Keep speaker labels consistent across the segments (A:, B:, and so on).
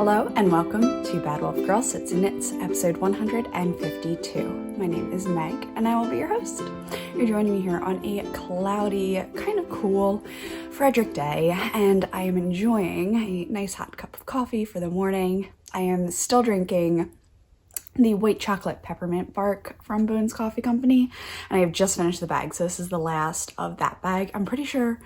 A: Hello and welcome to Bad Wolf Girl Sits and Knits, episode 152. My name is Meg and I will be your host. You're joining me here on a cloudy, kind of cool Frederick day, and I am enjoying a nice hot cup of coffee for the morning. I am still drinking the white chocolate peppermint bark from Boone's Coffee Company, and I have just finished the bag, so this is the last of that bag. I'm pretty sure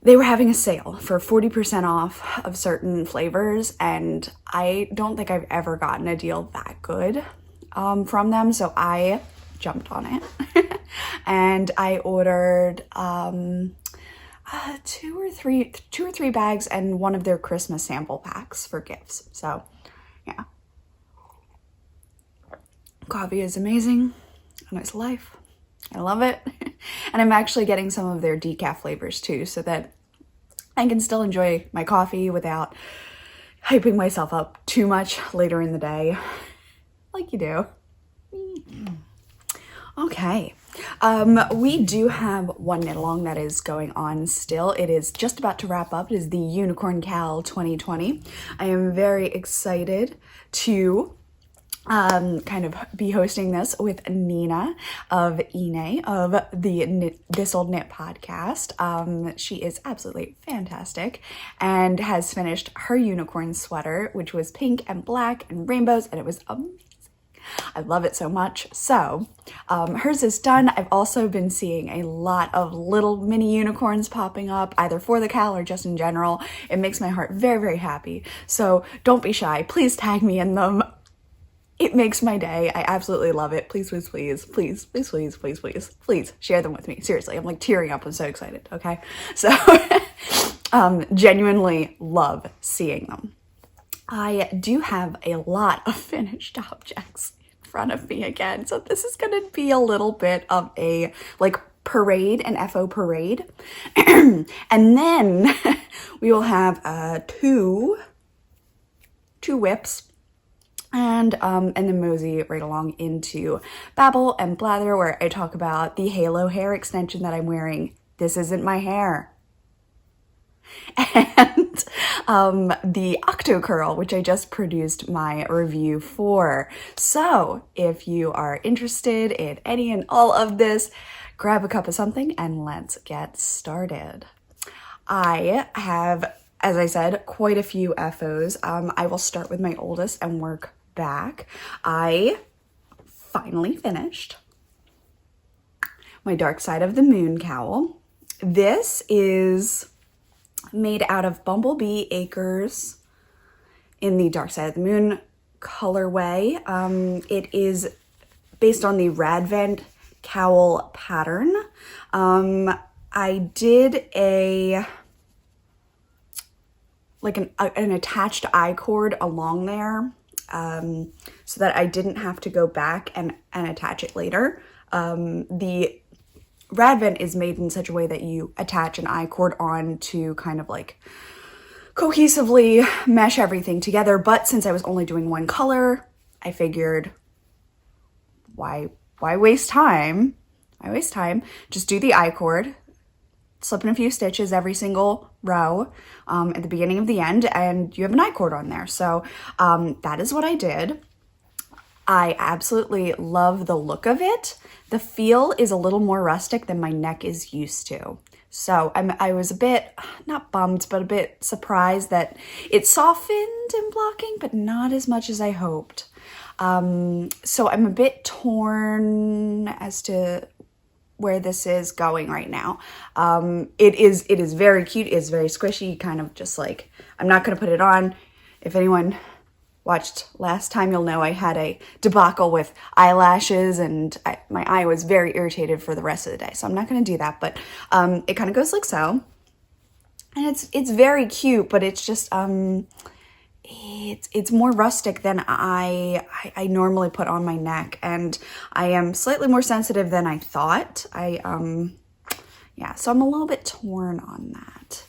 A: they were having a sale for 40% off of certain flavors, and I don't think I've ever gotten a deal that good from them, so I jumped on it. And I ordered two or three bags and one of their Christmas sample packs for gifts. So yeah, coffee is amazing and it's life. I love it. And I'm actually getting some of their decaf flavors too, so that I can still enjoy my coffee without hyping myself up too much later in the day, like you do. Okay, we do have one knit along that is going on still. It is just about to wrap up. It is the Unicorn Cowl 2020. I am very excited to kind of be hosting this with Nina of Ine of the This Old Knit podcast. She is absolutely fantastic and has finished her unicorn sweater, which was pink and black and rainbows, and it was amazing. I love it so much. So hers is done. I've also been seeing a lot of little mini unicorns popping up, either for the cowl or just in general. It makes my heart very, very happy. So don't be shy. Please tag me in them. It makes my day. I absolutely love it. Please, please, please, please, please, please, please, please, please share them with me. Seriously, I'm like tearing up. I'm so excited. Okay. So genuinely love seeing them. I do have a lot of finished objects in front of me again. So this is going to be a little bit of a like parade, an FO parade. And then we will have two whips. And then mosey right along into Babble and Blather, where I talk about the halo hair extension that I'm wearing. This isn't my hair. And the OCTOCURL, which I just produced my review for. So if you are interested in any and all of this, grab a cup of something and let's get started. I have, as I said, quite a few FOs. I will start with my oldest and work back. I finally finished my Dark Side of the Moon cowl. This is made out of Bumblebee Acres in the Dark Side of the Moon colorway. It is based on the Radvent cowl pattern. I did an attached I-cord along there so that I didn't have to go back and attach it later. The Radvent is made in such a way that you attach an I-cord on to kind of like cohesively mesh everything together. But since I was only doing one color, I figured why waste time? Just do the I-cord, slip in a few stitches every single row at the beginning of the end, and you have an I-cord on there. So that is what I did. I absolutely love the look of it. The feel is a little more rustic than my neck is used to. So I was a bit, not bummed, but a bit surprised that it softened in blocking, but not as much as I hoped. So I'm a bit torn as to where this is going right now. It is very cute. It's very squishy, kind of just like, I'm not going to put it on. If anyone watched last time, you'll know I had a debacle with eyelashes and my eye was very irritated for the rest of the day. So I'm not going to do that, but it kind of goes like so. And it's very cute, but it's just, it's more rustic than I normally put on my neck, and I am slightly more sensitive than I thought. Yeah, so I'm a little bit torn on that.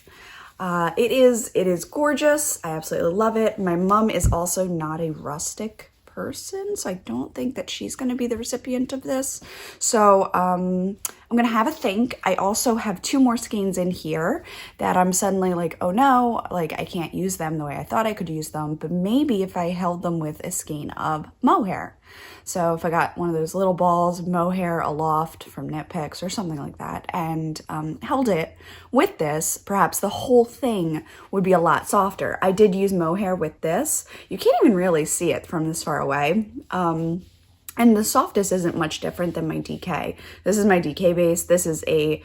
A: It is gorgeous. I absolutely love it. My mom is also not a rustic person, so I don't think that she's going to be the recipient of this. So I'm going to have a think. I also have 2 more skeins in here that I'm suddenly like, oh no, like I can't use them the way I thought I could use them, but maybe if I held them with a skein of mohair. So if I got one of those little balls of mohair aloft from Knit Picks or something like that and held it with this, perhaps the whole thing would be a lot softer. I did use mohair with this. You can't even really see it from this far away. And the softness isn't much different than my DK. This is my DK base. This is a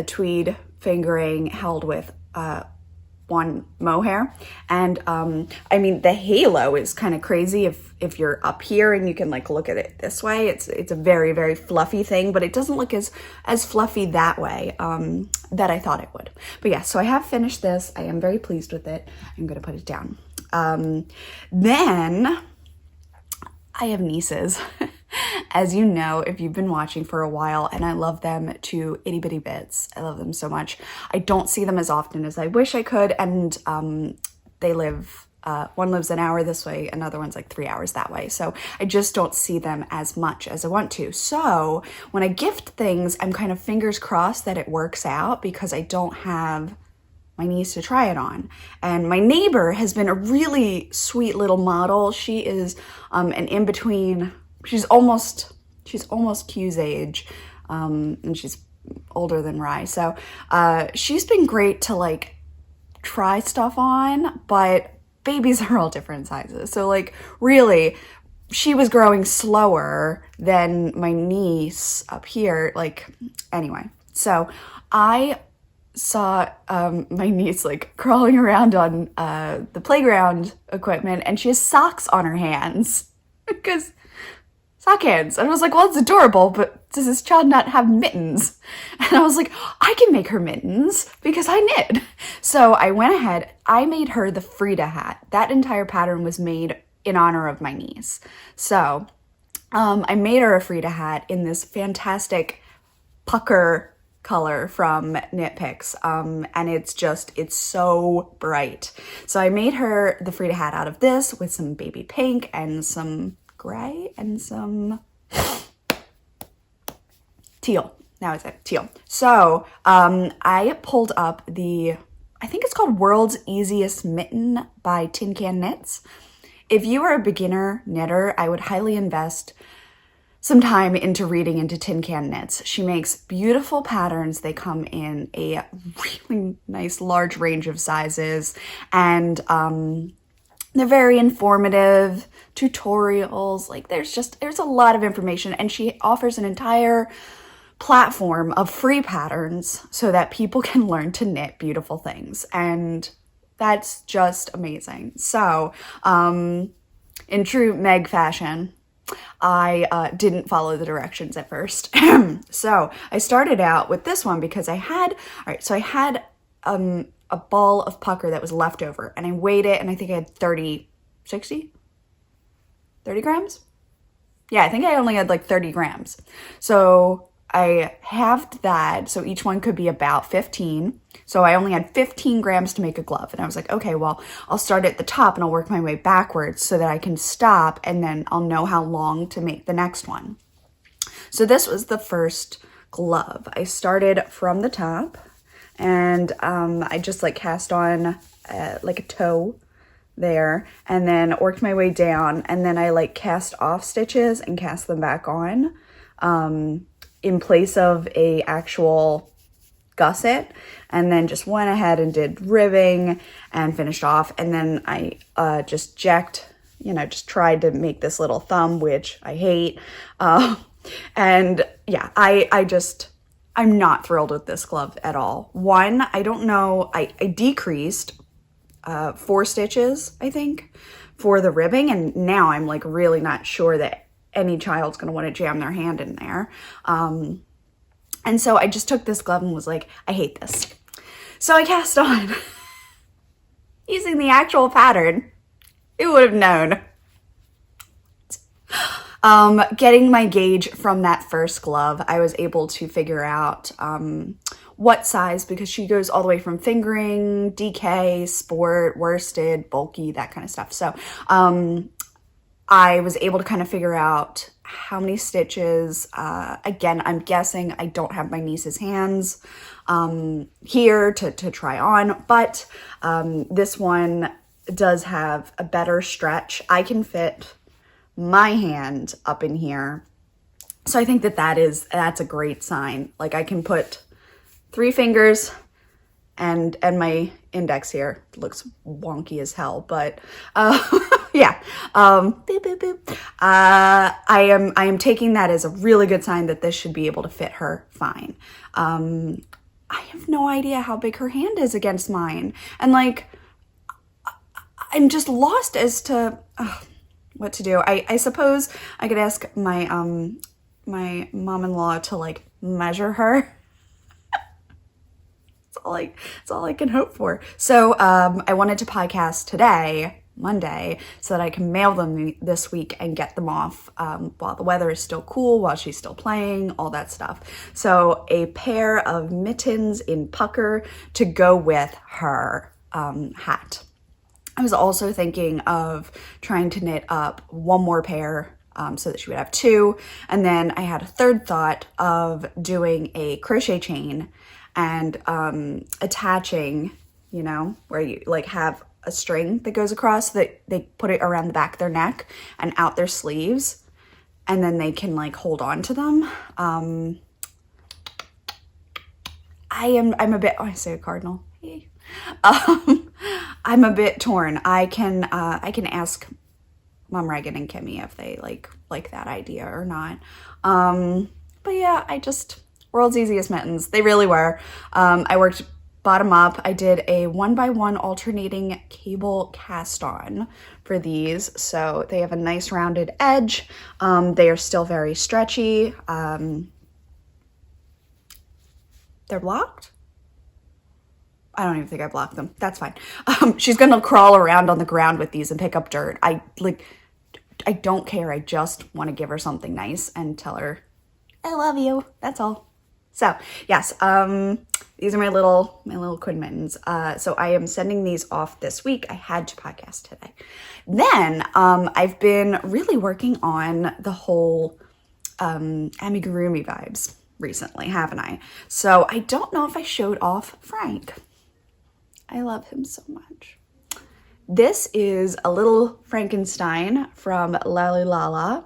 A: tweed fingering held with one mohair. And I mean, the halo is kind of crazy if you're up here and you can like look at it this way. It's a very, very fluffy thing, but it doesn't look as fluffy that way that I thought it would. But yeah, so I have finished this. I am very pleased with it. I'm going to put it down. Then I have nieces, as you know, if you've been watching for a while, and I love them to itty bitty bits. I love them so much. I don't see them as often as I wish I could, and they live, one lives an hour this way, another one's like 3 hours that way. So I just don't see them as much as I want to. So when I gift things, I'm kind of fingers crossed that it works out because I don't have my niece to try it on. And my neighbor has been a really sweet little model. She is an in-between. She's almost Q's age, and she's older than Rye. So she's been great to like try stuff on, but babies are all different sizes. So like really, she was growing slower than my niece up here. Like anyway, so I saw my niece like crawling around on the playground equipment, and she has socks on her hands because sock hands. And I was like, well, it's adorable, but does this child not have mittens? And I was like, I can make her mittens because I knit. So I went ahead, I made her the Frida hat. That entire pattern was made in honor of my niece. So I made her a Frida hat in this fantastic pucker color from Knit Picks, and it's so bright. So I made her the Frida hat out of this with some baby pink and some gray and some teal. Now it's teal. So I pulled up I think it's called World's Easiest Mitten by Tin Can Knits. If you are a beginner knitter, I would highly invest some time into reading into Tin Can Knits. She makes beautiful patterns. They come in a really nice large range of sizes, and they're very informative, tutorials, like there's a lot of information, and she offers an entire platform of free patterns so that people can learn to knit beautiful things, and that's just amazing. So in true Meg fashion, I didn't follow the directions at first. So I started out with this one because I had a ball of pucker that was left over, and I weighed it, and I think I had 30 grams? Yeah, I think I only had like 30 grams. So I halved that, so each one could be about 15. So I only had 15 grams to make a glove. And I was like, okay, well, I'll start at the top and I'll work my way backwards so that I can stop, and then I'll know how long to make the next one. So this was the first glove. I started from the top, and I just like cast on like a toe there, and then worked my way down, and then I like cast off stitches and cast them back on in place of a actual gusset, and then just went ahead and did ribbing and finished off. And then I just jacked, just tried to make this little thumb, which I hate. And yeah, I'm not thrilled with this glove at all. One, I don't know, I decreased 4 stitches, I think, for the ribbing, and now I'm like really not sure that any child's gonna want to jam their hand in there. And so I just took this glove and was like, I hate this. So I cast on using the actual pattern. Who would have known? Getting my gauge from that first glove, I was able to figure out what size, because she goes all the way from fingering, DK, sport, worsted, bulky, that kind of stuff. So I was able to kind of figure out how many stitches. Again, I'm guessing I don't have my niece's hands here to try on, but this one does have a better stretch. I can fit my hand up in here. So I think that's a great sign. Like I can put 3 fingers and my index here. It looks wonky as hell, but yeah. Boop, boop, boop. I am taking that as a really good sign that this should be able to fit her fine. I have no idea how big her hand is against mine. And like, I'm just lost as to what to do. I suppose I could ask my my mom-in-law to like measure her. It's all I can hope for. So I wanted to podcast today, Monday, so that I can mail them this week and get them off while the weather is still cool, while she's still playing, all that stuff. So a pair of mittens in pucker to go with her hat. I was also thinking of trying to knit up one more pair so that she would have 2. And then I had a third thought of doing a crochet chain and attaching, you know, where you like have a string that goes across so that they put it around the back of their neck and out their sleeves, and then they can like hold on to them. I'm a bit, oh, I say a cardinal. I'm a bit torn. I can ask Mom Reagan and Kimmy if they like that idea or not. But yeah, world's easiest mittens. They really were. I worked bottom up. I did a 1x1 alternating cable cast on for these. So they have a nice rounded edge. They are still very stretchy. They're blocked? I don't even think I blocked them. That's fine. She's gonna crawl around on the ground with these and pick up dirt. I don't care. I just want to give her something nice and tell her, I love you. That's all. So yes, these are my little quid mittens. So I am sending these off this week. I had to podcast today. Then I've been really working on the whole amigurumi vibes recently, haven't I? So I don't know if I showed off Frank. I love him so much. This is a little Frankenstein from Lalylala.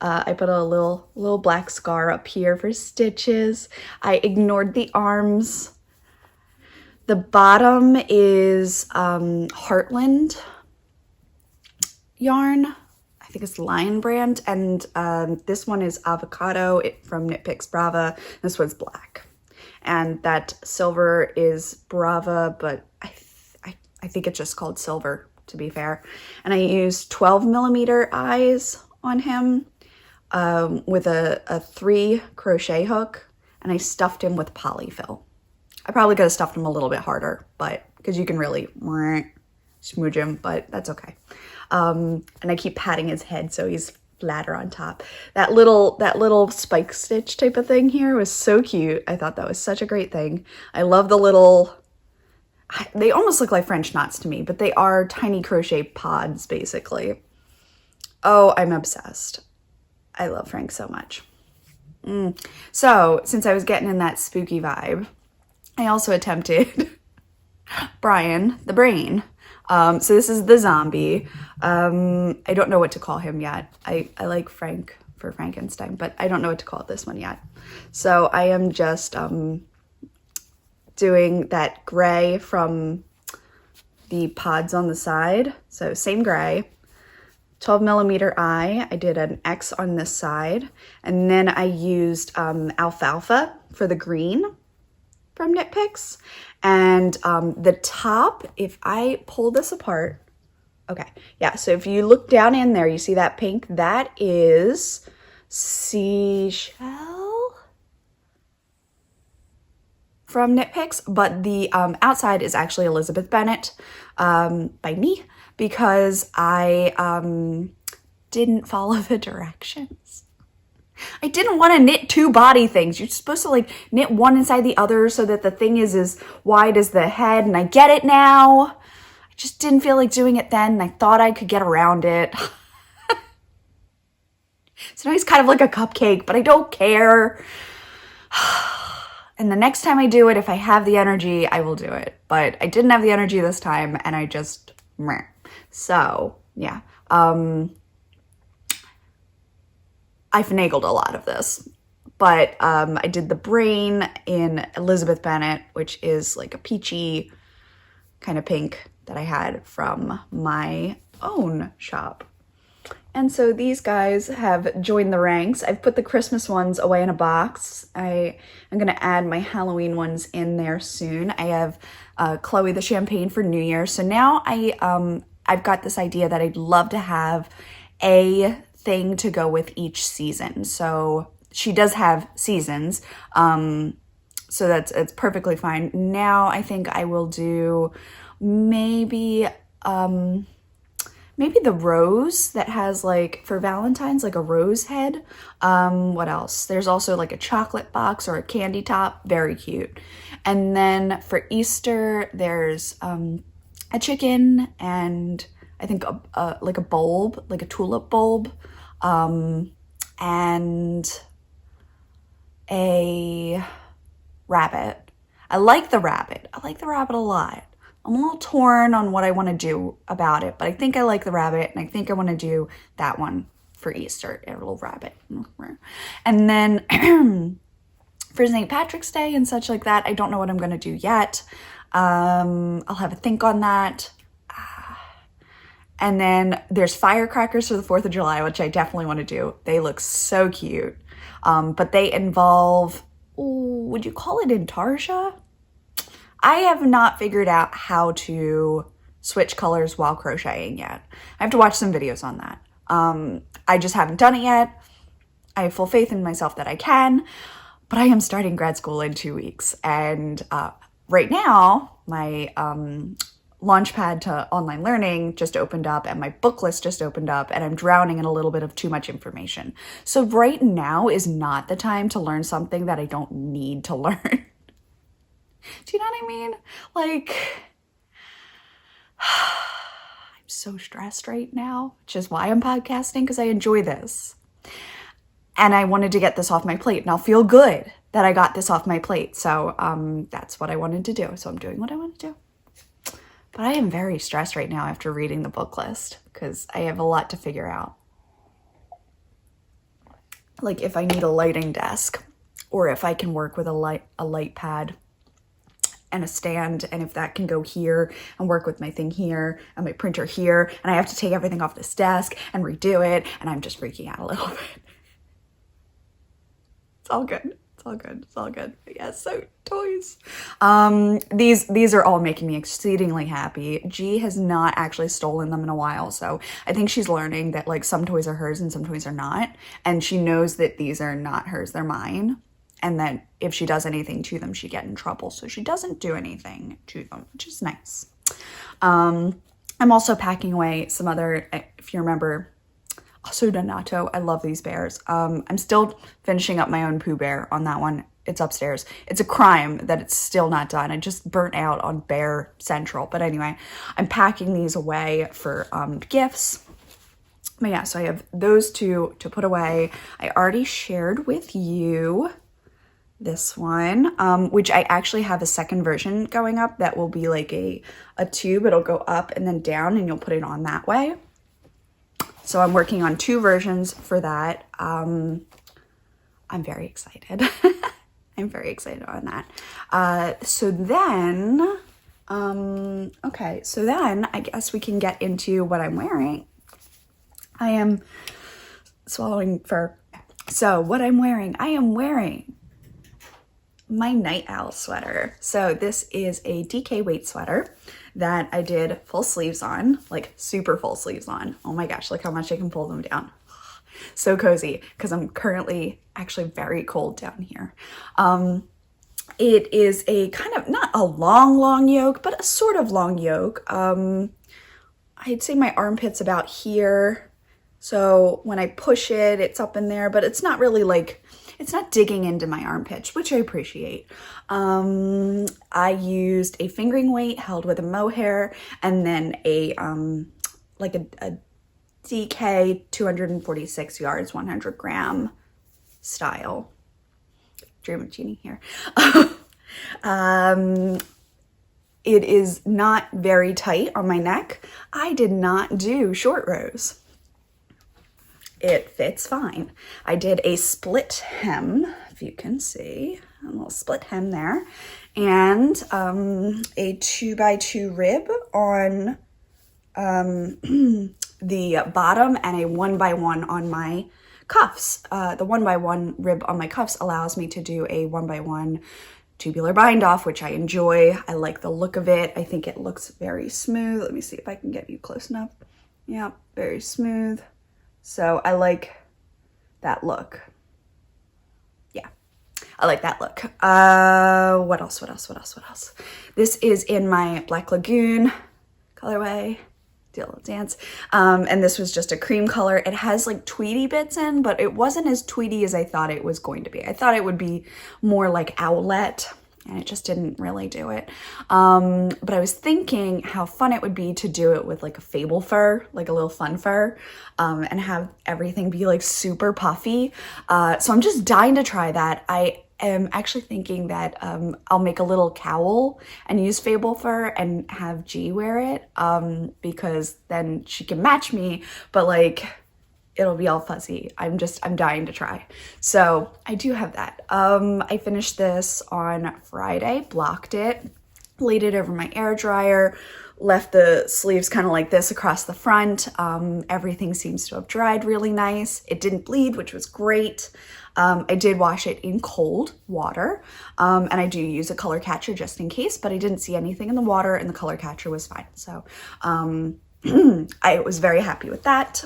A: I put a little black scar up here for stitches. I ignored the arms. The bottom is Heartland yarn. I think it's Lion brand. And this one is avocado from Knit Picks Brava. This one's black. And that silver is Brava, but I think it's just called silver, to be fair. And I used 12mm eyes on him with a 3 crochet hook, and I stuffed him with polyfill. I probably could have stuffed him a little bit harder, but because you can really smooch him, but that's okay. And I keep patting his head so he's flatter on top. That little spike stitch type of thing here was so cute. I thought that was such a great thing. I love the little, they almost look like French knots to me, but they are tiny crochet pods basically. Oh, I'm obsessed. I love Frank so much. So since I was getting in that spooky vibe, I also attempted Brian the Brain. So this is the zombie. I don't know what to call him yet. I like Frank for Frankenstein, but I don't know what to call this one yet. So I am just doing that gray from the pods on the side. So same gray, 12mm eye. I did an X on this side, and then I used alfalfa for the green from Knit Picks. And the top, if I pull this apart, okay, yeah, so if you look down in there, you see that pink? That is seashell from Knit Picks, but the outside is actually Elizabeth Bennet by me, because I didn't follow the directions. I didn't want to knit 2 body things. You're supposed to like knit one inside the other so that the thing is as wide as the head, and I get it now. I just didn't feel like doing it then, and I thought I could get around it. So now he's kind of like a cupcake, but I don't care. And the next time I do it, if I have the energy, I will do it. But I didn't have the energy this time, and I just meh. So yeah, I finagled a lot of this. But I did the brain in Elizabeth Bennet, which is like a peachy kind of pink that I had from my own shop. And so these guys have joined the ranks. I've put the Christmas ones away in a box. I'm gonna add my Halloween ones in there soon. I have Chloe the Champagne for New Year. So now I've got this idea that I'd love to have a thing to go with each season. So she does have seasons, so it's perfectly fine. Now I think I will do maybe the rose that has like for Valentine's, like a rose head. What else? There's also like a chocolate box or a candy top, very cute. And then for Easter, there's a chicken and I think like a bulb, like a tulip bulb, and a rabbit. I like the rabbit. I like the rabbit a lot. I'm a little torn on what I want to do about it, but I think I like the rabbit, and I think I want to do that one for Easter, a little rabbit. And then for St. Patrick's Day and such like that, I don't know what I'm going to do yet. I'll have a think on that. And then there's firecrackers for the 4th of July, which I definitely want to do. They look so cute. But they involve, would you call it intarsia? I have not figured out how to switch colors while crocheting yet. I have to watch some videos on that. I just haven't done it yet. I have full faith in myself that I can, but I am starting grad school in 2 weeks. And right now, my Launchpad to online learning just opened up and my book list just opened up and I'm drowning in a little bit of too much information. So right now is not the time to learn something that I don't need to learn. Do you know what I mean? Like, I'm so stressed right now, which is why I'm podcasting, because I enjoy this. And I wanted to get this off my plate, and I'll feel good that I got this off my plate. So that's what I wanted to do. So I'm doing what I want to do. But I am very stressed right now after reading the book list because I have a lot to figure out. Like if I need a lighting desk or if I can work with a light pad and a stand, and if that can go here and work with my thing here and my printer here, and I have to take everything off this desk and redo it, and I'm just freaking out a little bit. It's all good. It's all good. It's all good. But yeah, so toys. These are all making me exceedingly happy. G has not actually stolen them in a while, so I think she's learning that like some toys are hers and some toys are not, and she knows that these are not hers, they're mine, and that if she does anything to them, she'd get in trouble, so she doesn't do anything to them, which is nice. I'm also packing away some other, if you remember, also Donato. I love these bears. I'm still finishing up my own Pooh Bear on that one. It's upstairs. It's a crime that it's still not done. I just burnt out on Bear Central. But anyway, I'm packing these away for gifts. But yeah, so I have those two to put away. I already shared with you this one, which I actually have a second version going up that will be like a tube. It'll go up and then down and you'll put it on that way. So I'm working on 2 versions for that. I'm very excited. I'm very excited on that. So then I guess we can get into what I'm wearing. I am swallowing fur. So what I'm wearing, I am wearing my Night Owl sweater. So this is a DK weight sweater that I did full sleeves on, like super full sleeves on. Oh my gosh, look how much I can pull them down. So cozy, because I'm currently actually very cold down here. It is a kind of, not a long yoke, but a sort of long yoke. I'd say my armpit's about here. So when I push it, it's up in there, but it's not really like, it's not digging into my armpit, which I appreciate. I used a fingering weight held with a mohair and then a like a DK 246 yards, 100 gram style. Dream of Genie here. It is not very tight on my neck. I did not do short rows. It fits fine. I did a split hem, if you can see, a little split hem there, and a 2x2 rib on the bottom and a 1x1 on my cuffs. The 1x1 rib on my cuffs allows me to do a 1x1 tubular bind off, which I enjoy. I like the look of it. I think it looks very smooth. Let me see if I can get you close enough. Yeah, very smooth. So I like that look. Yeah, I like that look. What else? This is in my Black Lagoon colorway. Do a little dance. And this was just a cream color. It has like tweedy bits in, but it wasn't as tweedy as I thought it was going to be. I thought it would be more like owlet, and it just didn't really do it. But I was thinking how fun it would be to do it with like a fable fur, like a little fun fur, and have everything be like super puffy. So I'm just dying to try that. I am actually thinking that I'll make a little cowl and use fable fur and have G wear it, because then she can match me, but like it'll be all fuzzy. I'm dying to try. So I do have that. I finished this on Friday, blocked it, laid it over my air dryer, left the sleeves kind of like this across the front. Everything seems to have dried really nice. It didn't bleed, which was great. I did wash it in cold water, and I do use a color catcher just in case, but I didn't see anything in the water and the color catcher was fine. So I was very happy with that.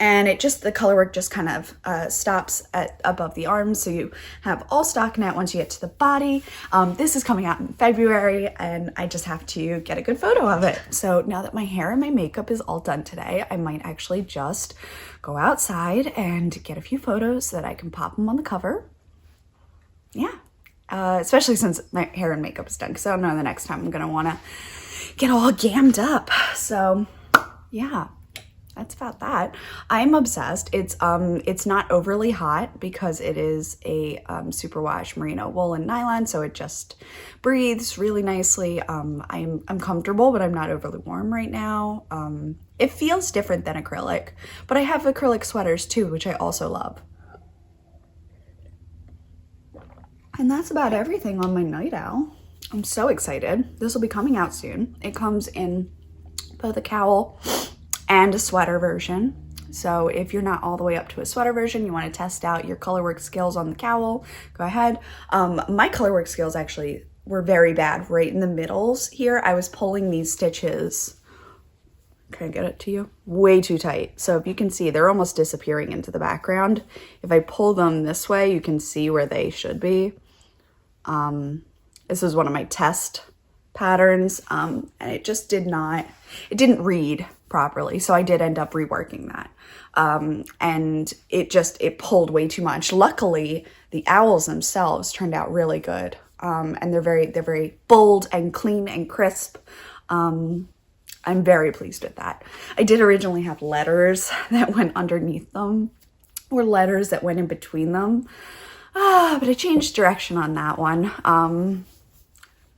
A: And the color work just kind of stops at above the arms. So you have all stockinette once you get to the body. This is coming out in February and I just have to get a good photo of it. So now that my hair and my makeup is all done today, I might actually just go outside and get a few photos so that I can pop them on the cover. Yeah, especially since my hair and makeup is done, because I don't know the next time I'm gonna wanna get all gammed up. So yeah. That's about that. I'm obsessed. It's not overly hot because it is a superwash merino wool and nylon, so it just breathes really nicely. I'm comfortable, but I'm not overly warm right now. It feels different than acrylic, but I have acrylic sweaters too, which I also love. And that's about everything on my night owl. I'm so excited. This will be coming out soon. It comes in both a cowl and a sweater version. So if you're not all the way up to a sweater version, you want to test out your colorwork skills on the cowl, go ahead. My colorwork skills actually were very bad right in the middles here. I was pulling these stitches, can I get it to you? Way too tight. So if you can see, they're almost disappearing into the background. If I pull them this way, you can see where they should be. This was one of my test patterns, and it just didn't read properly. So I did end up reworking that. And it pulled way too much. Luckily, the owls themselves turned out really good. And they're very bold and clean and crisp. I'm very pleased with that. I did originally have letters that went underneath them, or letters that went in between them. But I changed direction on that one.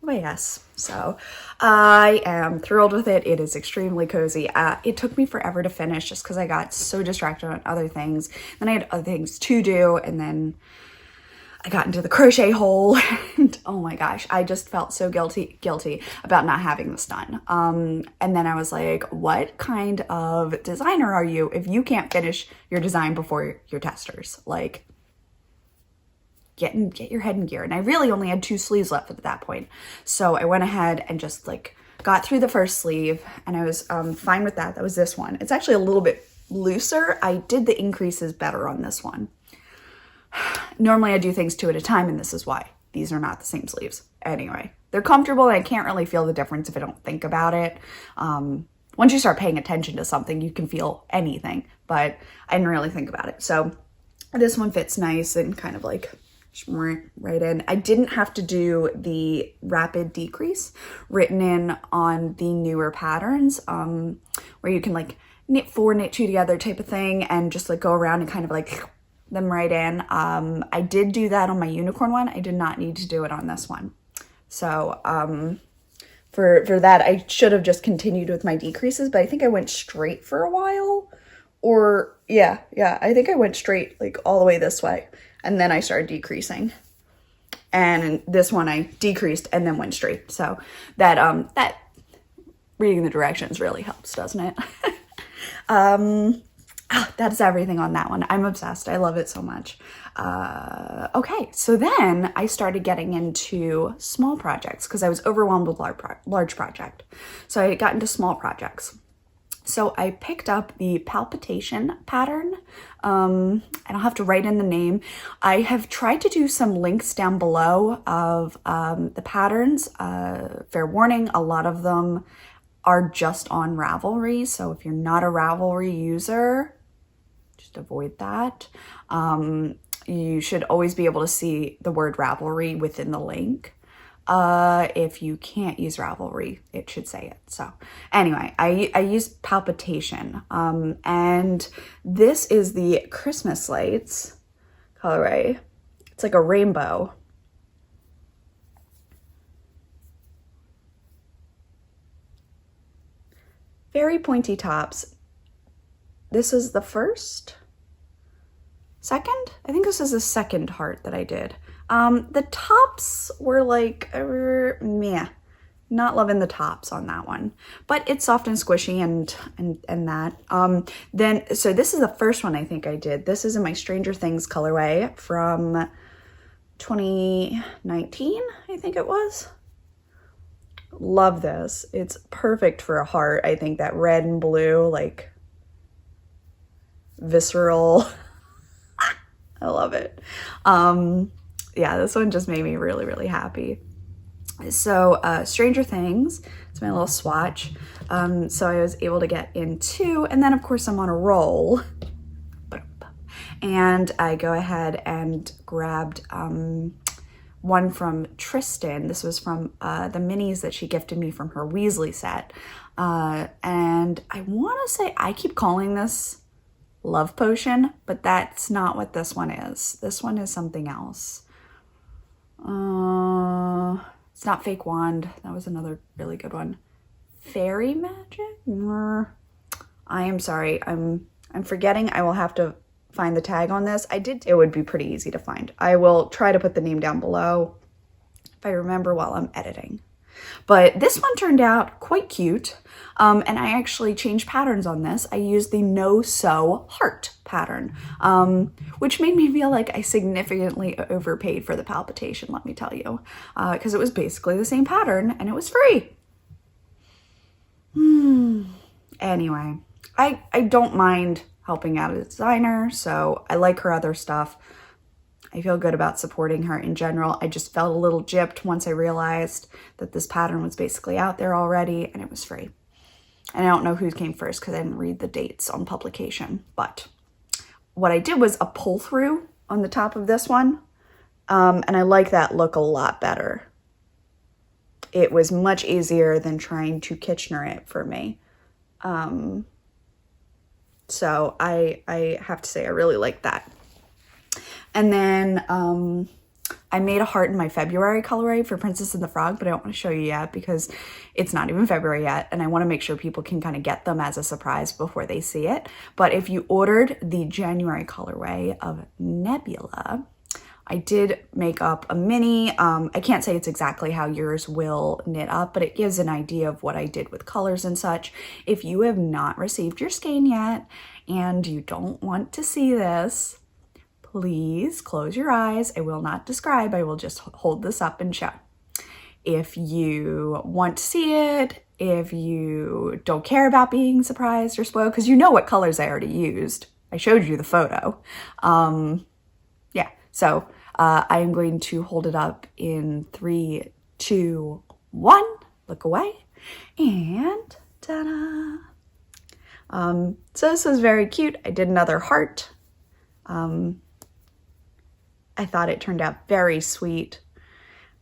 A: But yes, so I am thrilled with it. It is extremely cozy. It took me forever to finish just because I got so distracted on other things. Then I had other things to do, and then I got into the crochet hole, and oh my gosh, I just felt so guilty about not having this done. And then I was like, what kind of designer are you if you can't finish your design before your testers? Like, get your head in gear. And I really only had 2 sleeves left at that point. So I went ahead and just like got through the first sleeve, and I was fine with that. That was this one. It's actually a little bit looser. I did the increases better on this one. Normally I do things 2 at a time, and this is why. These are not the same sleeves. Anyway, they're comfortable, and I can't really feel the difference if I don't think about it. Once you start paying attention to something, you can feel anything, but I didn't really think about it. So this one fits nice and kind of like right in. I didn't have to do the rapid decrease written in on the newer patterns, where you can like knit 4, knit 2 together type of thing, and just like go around and kind of like them right in. I did do that on my unicorn one. I did not need to do it on this one. So for that, I should have just continued with my decreases, but I think I went straight for a while. Or yeah, I think I went straight like all the way this way, and then I started decreasing. And this one I decreased and then went straight. So that that reading the directions really helps, doesn't it? That's everything on that one. I'm obsessed. I love it so much. Okay, so then I started getting into small projects because I was overwhelmed with large project. So I got into small projects. So I picked up the Palpitation pattern, and I'll have to write in the name. I have tried to do some links down below of the patterns. Fair warning, a lot of them are just on Ravelry. So if you're not a Ravelry user, just avoid that. You should always be able to see the word Ravelry within the link. If you can't use Ravelry, it should say it. So anyway, I used Palpitation, and this is the Christmas lights colorway. It's like a rainbow. Very pointy tops. This is the second? I think this is the second heart that I did. The tops were like, meh, not loving the tops on that one, but it's soft and squishy and that. So this is the first one I think I did. This is in my Stranger Things colorway from 2019, I think it was. Love this. It's perfect for a heart. I think that red and blue, like visceral. I love it. Yeah, this one just made me really, really happy. So Stranger Things, it's my little swatch. So I was able to get in 2, and then of course I'm on a roll. And I go ahead and grabbed one from Tristan. This was from the minis that she gifted me from her Weasley set. And I want to say, I keep calling this Love Potion, but that's not what this one is. This one is something else. It's not Fake Wand. That was another really good one. Fairy Magic? I am sorry. I'm forgetting. I will have to find the tag on this. It would be pretty easy to find. I will try to put the name down below if I remember while I'm editing. But this one turned out quite cute, and I actually changed patterns on this. I used the No Sew Heart pattern, which made me feel like I significantly overpaid for the Palpitation, let me tell you, because it was basically the same pattern and it was free. Anyway, I don't mind helping out a designer, so I like her other stuff. I feel good about supporting her in general. I just felt a little gypped once I realized that this pattern was basically out there already and it was free. And I don't know who came first because I didn't read the dates on publication. But what I did was a pull through on the top of this one. And I like that look a lot better. It was much easier than trying to Kitchener it for me. So I have to say I really like that. And then I made a heart in my February colorway for Princess and the Frog, but I don't want to show you yet because it's not even February yet. And I want to make sure people can kind of get them as a surprise before they see it. But if you ordered the January colorway of Nebula, I did make up a mini. I can't say it's exactly how yours will knit up, but it gives an idea of what I did with colors and such. If you have not received your skein yet and you don't want to see this, please close your eyes. I will not describe. I will just hold this up and show. If you want to see it, if you don't care about being surprised or spoiled, because you know what colors I already used. I showed you the photo. Yeah, so I am going to hold it up in 3, 2, 1. Look away. And ta-da! So this was very cute. I did another heart. I thought it turned out very sweet,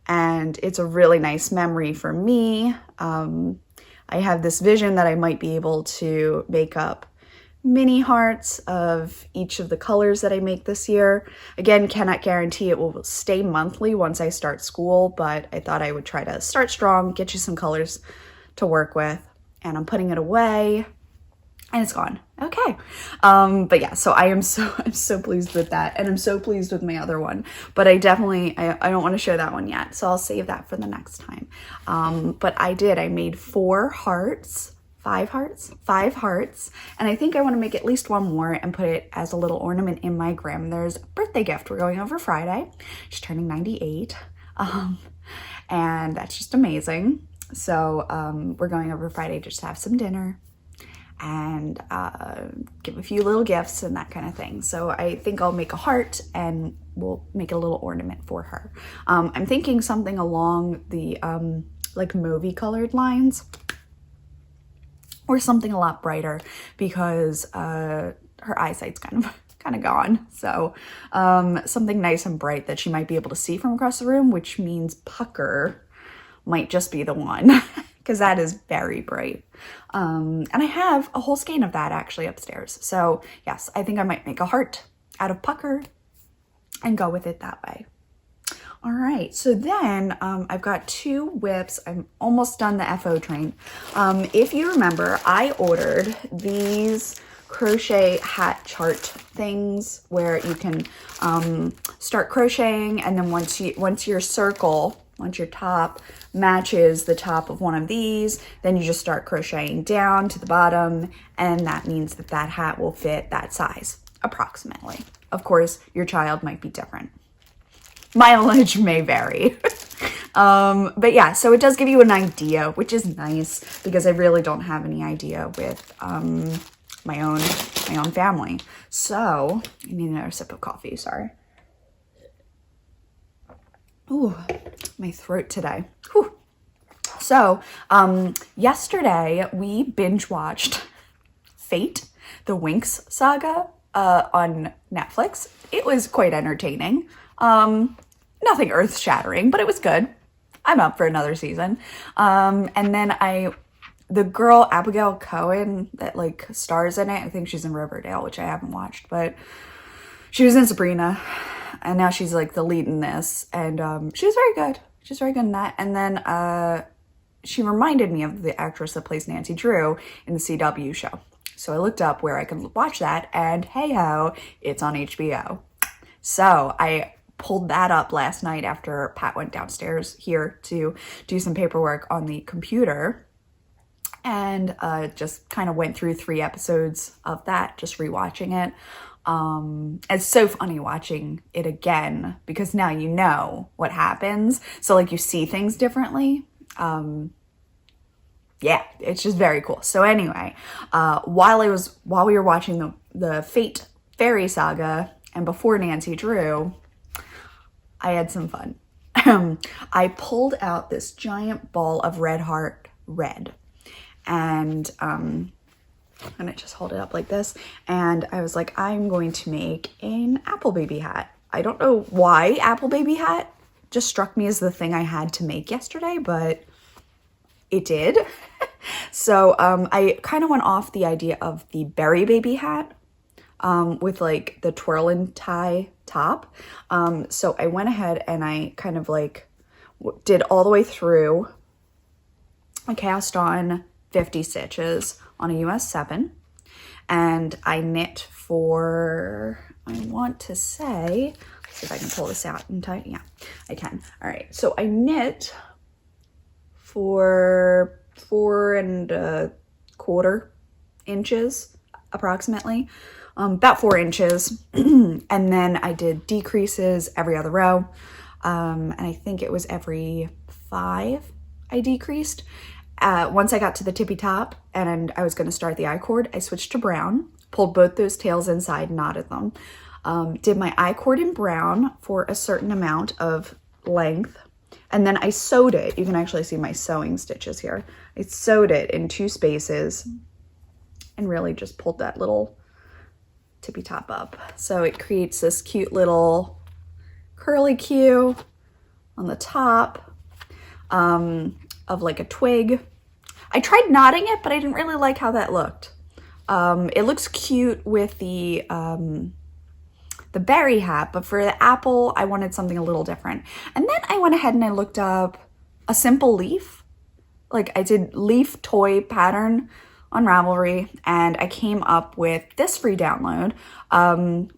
A: and it's a really nice memory for me. I have this vision that I might be able to make up mini hearts of each of the colors that I make this year. Again, cannot guarantee it will stay monthly once I start school, but I thought I would try to start strong, get you some colors to work with. And I'm putting it away and it's gone. Okay. But yeah, so I'm so pleased with that. And I'm so pleased with my other one, but I don't want to share that one yet. So I'll save that for the next time. But I made 5 hearts. And I think I want to make at least one more and put it as a little ornament in my grandmother's birthday gift. We're going over Friday. She's turning 98. And that's just amazing. So we're going over Friday just to have some dinner and give a few little gifts and that kind of thing. So I think I'll make a heart and we'll make a little ornament for her. I'm thinking something along the like movie colored lines or something a lot brighter because her eyesight's kind of gone. So something nice and bright that she might be able to see from across the room, which means pucker might just be the one because that is very bright. And I have a whole skein of that actually upstairs. So yes, I think I might make a heart out of pucker and go with it that way. All right, so then I've got 2 whips. I'm almost done the FO train. If you remember, I ordered these crochet hat chart things where you can start crocheting, and then once your top matches the top of one of these, then you just start crocheting down to the bottom, and that means that hat will fit that size approximately. Of course, your child might be different. Mileage may vary. But yeah, so it does give you an idea, which is nice because I really don't have any idea with my own family. So I need another sip of coffee, sorry. Ooh, my throat today. Whew. So yesterday we binge watched Fate, the Winx saga on Netflix. It was quite entertaining. Nothing earth-shattering, but it was good. I'm up for another season. And then the girl Abigail Cohen that like stars in it, I think she's in Riverdale, which I haven't watched, but she was in Sabrina, and now she's like the lead in this, and she was very good. She's very good in that. And then she reminded me of the actress that plays Nancy Drew in the CW show. So I looked up where I could watch that, and hey ho, it's on HBO. So I pulled that up last night after Pat went downstairs here to do some paperwork on the computer, and just kind of went through 3 episodes of that, just rewatching it. It's so funny watching it again because now you know what happens, so like you see things differently. Yeah, it's just very cool. So anyway, while we were watching the Fate Fairy saga and before Nancy Drew, I had some fun. I pulled out this giant ball of Red Heart Red, and I'm gonna just hold it up like this, and I was like, I'm going to make an apple baby hat. I don't know why apple baby hat just struck me as the thing I had to make yesterday, but it did. So I kind of went off the idea of the berry baby hat with like the twirl and tie top. So I went ahead and I kind of like did all the way through. I cast on 50 stitches on a US 7, and I knit for, I want to say, let's see if I can pull this out in time. Yeah, I can. All right, so I knit for 4¼ inches approximately, about 4 inches. And then I did decreases every other row. And I think it was every 5 I decreased. Once I got to the tippy top and I was going to start the I-cord, I switched to brown, pulled both those tails inside, knotted them. Did my I-cord in brown for a certain amount of length, and then I sewed it. You can actually see my sewing stitches here. I sewed it in 2 spaces and really just pulled that little tippy top up. So it creates this cute little curly Q on the top of like a twig. I tried knotting it, but I didn't really like how that looked. It looks cute with the berry hat, but for the apple, I wanted something a little different. And then I went ahead and I looked up a simple leaf. Like I did leaf toy pattern on Ravelry, and I came up with this free download,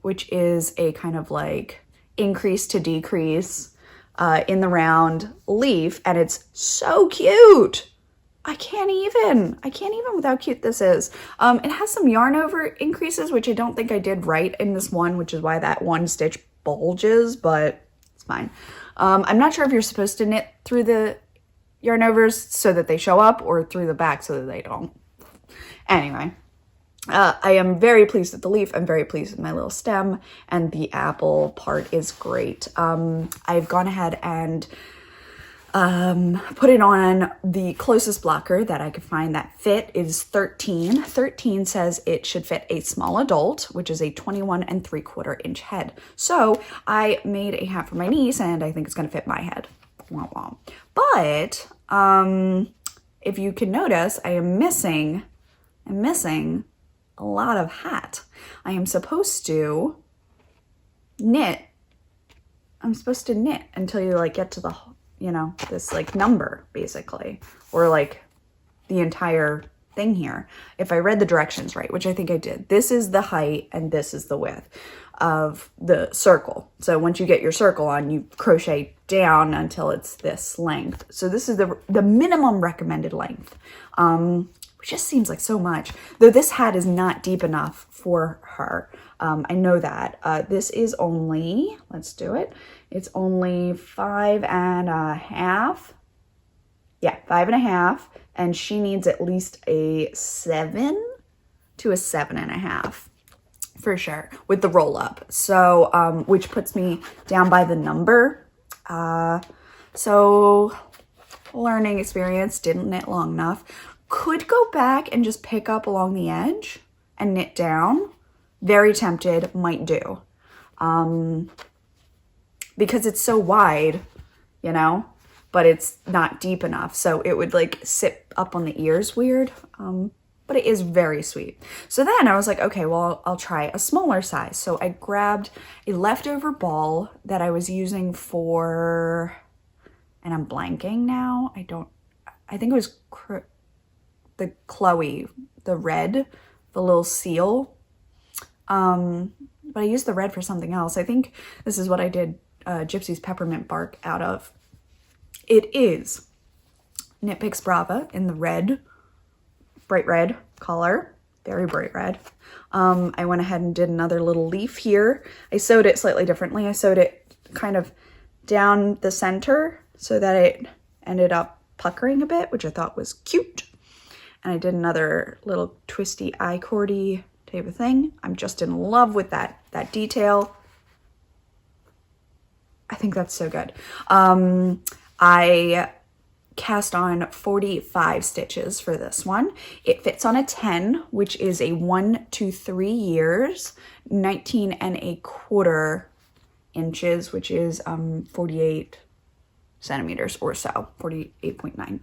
A: which is a kind of like increase to decrease in the round leaf, and it's so cute. I can't even with how cute this is. It has some yarn over increases, which I don't think I did right in this one, which is why that one stitch bulges, but it's fine. I'm not sure if you're supposed to knit through the yarn overs so that they show up or through the back so that they don't. Anyway, I am very pleased with the leaf. I'm very pleased with my little stem, and the apple part is great. I've gone ahead and put it on the closest blocker that I could find that fit is 13. 13 says it should fit a small adult, which is a 21 3/4 inch head. So I made a hat for my niece, and I think it's going to fit my head. Wah, wah. But if you can notice, I'm missing a lot of hat. I am supposed to knit. I'm supposed to knit until you like get to the, you know, this like number basically, or like the entire thing here. If I read the directions right, which I think I did. This is the height and this is the width of the circle. So once you get your circle on, you crochet down until it's this length. So this is the minimum recommended length. Which just seems like so much. Though this hat is not deep enough for her. I know that. This is only, let's do it. It's only 5.5. Yeah, 5.5. And she needs at least a 7 to a 7.5 for sure with the roll up. So, which puts me down by the number. So learning experience, didn't knit long enough. Could go back and just pick up along the edge and knit down. Very tempted, might do. Because it's so wide, you know, but it's not deep enough. So it would like sit up on the ears weird. But it is very sweet. So then I was like, okay, well, I'll try a smaller size. So I grabbed a leftover ball that I was using for, and I'm blanking now. I think it was the Chloe, the red, the little seal. But I used the red for something else. I think this is what I did Gypsy's peppermint bark out of. It is Knit Picks Brava in the red, bright red color, very bright red. I went ahead and did another little leaf here. I sewed it slightly differently. I sewed it kind of down the center so that it ended up puckering a bit, which I thought was cute. And I did another little twisty I-cordy type of thing. I'm just in love with that detail. I think that's so good. I cast on 45 stitches for this one. It fits on a 10, which is a 1 to 3 years, 19 1/4 inches, which is 48 centimeters or so, 48.9.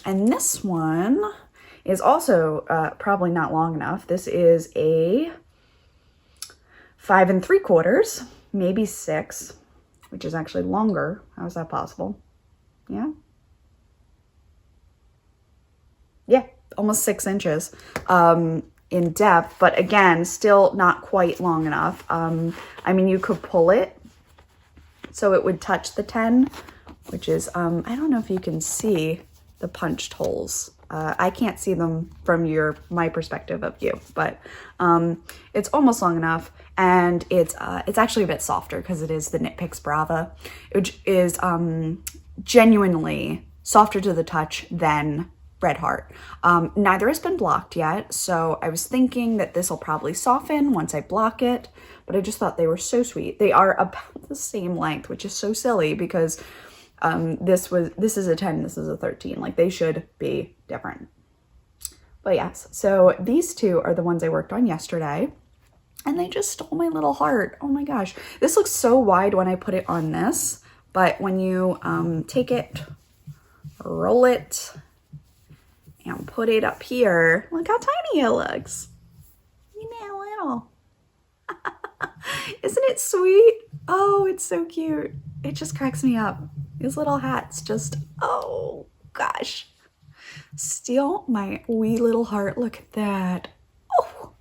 A: And this one is also probably not long enough. This is a 5 3/4, maybe 6, which is actually longer. How is that possible? Yeah. Yeah, almost 6 inches in depth, but again, still not quite long enough. I mean, you could pull it so it would touch the 10, which is, I don't know if you can see the punched holes. I can't see them from my perspective of you, but it's almost long enough, and it's actually a bit softer because it is the Knit Picks Brava, which is genuinely softer to the touch than Red Heart. Neither has been blocked yet, so I was thinking that this will probably soften once I block it, but I just thought they were so sweet. They are about the same length, which is so silly because this is a 10, this is a 13. Like, they should be different. But yes, so these two are the ones I worked on yesterday, and they just stole my little heart. Oh my gosh. This looks so wide when I put it on this, but when you take it, roll it, and put it up here, look how tiny it looks. little. Isn't it sweet? Oh, it's so cute. It just cracks me up. These little hats just, oh gosh. Steal my wee little heart. Look at that. Oh,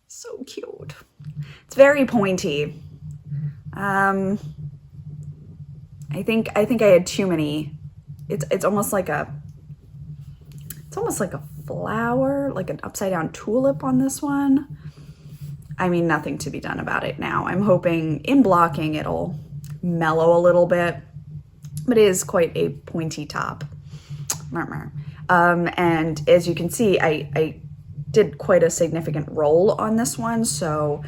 A: so cute. It's very pointy. I think I had too many. It's almost like a flower, like an upside down tulip on this one. I mean, nothing to be done about it now. I'm hoping in blocking it'll mellow a little bit, but it is quite a pointy top. And as you can see, I did quite a significant roll on this one, so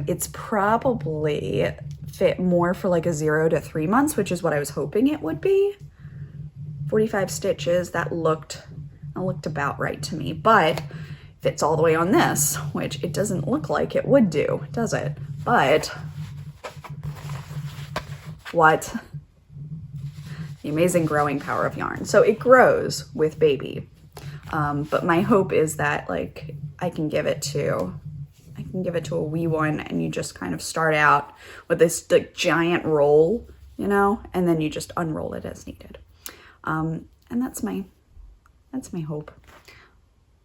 A: it's probably fit more for like a 0 to 3 months, which is what I was hoping it would be. 45 stitches, that looked about right to me, but fits all the way on this, which it doesn't look like it would do, does it? But what? The amazing growing power of yarn. So it grows with baby, but my hope is that like I can give it to a wee one, and you just kind of start out with this like giant roll, you know, and then you just unroll it as needed. And that's my hope.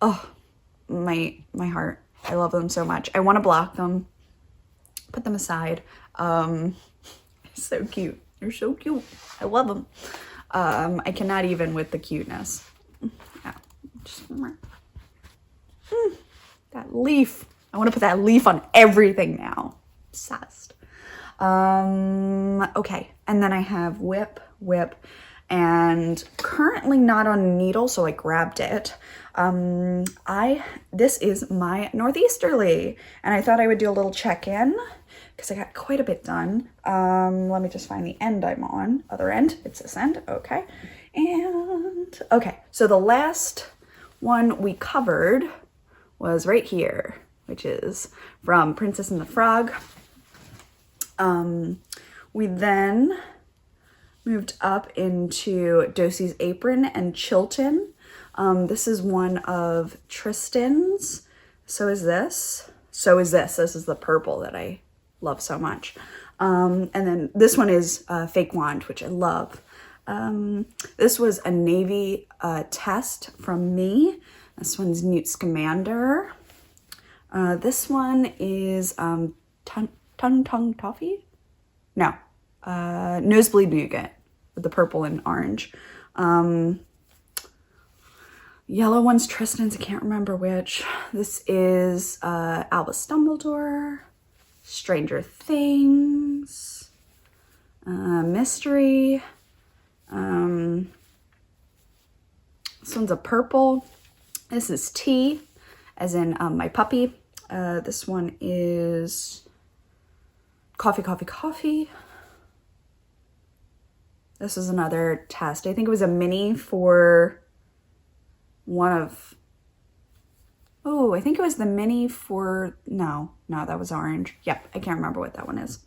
A: Oh, my heart. I love them so much. I want to block them, put them aside. So cute. They're so cute. I love them. I cannot even with the cuteness. Yeah. Just, that leaf. I want to put that leaf on everything now. Obsessed. Okay. And then I have whip, and currently not on a needle, so I grabbed it. This is my Northeasterly, and I thought I would do a little check-in because I got quite a bit done. Let me just find the end I'm on. Other end, it's this end, okay. And, okay, so the last one we covered was right here, which is from Princess and the Frog. We then moved up into Dosie's Apron and Chilton. This is one of Tristan's. So is this. This is the purple that I love so much. And then this one is Fake Wand, which I love. This was a navy test from me. This one's Newt Scamander. This one is Tung Toffee? No. Nosebleed Nougat with the purple and orange. Yellow one's Tristan's, I can't remember which. This is Albus Dumbledore, Stranger Things, Mystery. This one's a purple. This is Tea, as in my puppy. This one is Coffee. This is another test. I think it was a mini for one of, oh, I think it was the mini for, no, that was orange. Yep, I can't remember what that one is.